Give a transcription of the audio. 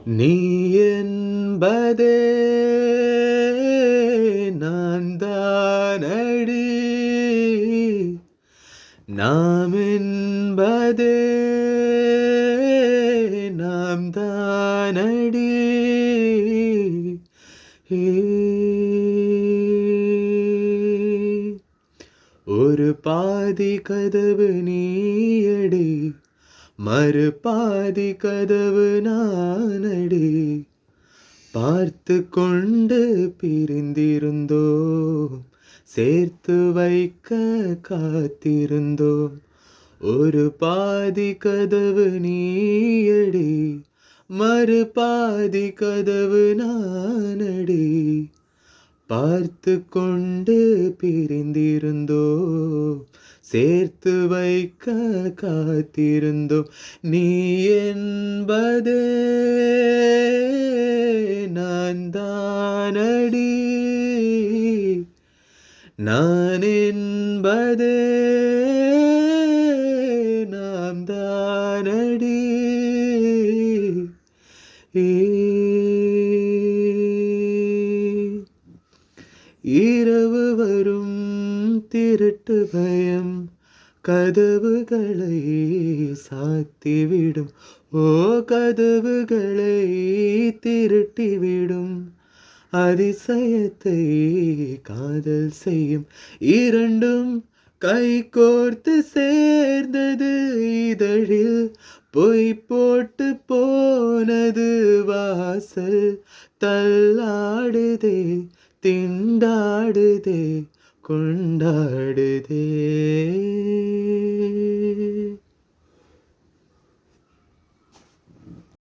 நீ என்பதே நான் தானடி, நாம் என்பதே நாம் தானடி. ஒரு பாதி கதவு நீயடி, மறு பாதி கதவு நானடி. பார்த்து கொண்டு பிரிந்திருந்தோம், சேர்த்து வைக்க காத்திருந்தோம். ஒரு பாதி கதவு நீயடி, மறு பாதி கதவு நானடி. பார்த்து கொண்டு பிரிந்திருந்தோம், சேர்த்து வைக்க காத்திருந்தோம். நீ என்பதே நான் தானடி, நான் என்பதே நாம் தானடி. இரவு வரும் திருட்டு பயம் கதவுகளை சாத்திவிடும். ஓ, கதவுகளை திருட்டிவிடும். அதிசயத்தை காதல் செய்யும், இரண்டும் கை கோர்த்து சேர்ந்தது. இதழில் பொய் போட்டு போனது, வாசல் தள்ளாடுதே, திண்டாடுதே, கொண்டாடுதே.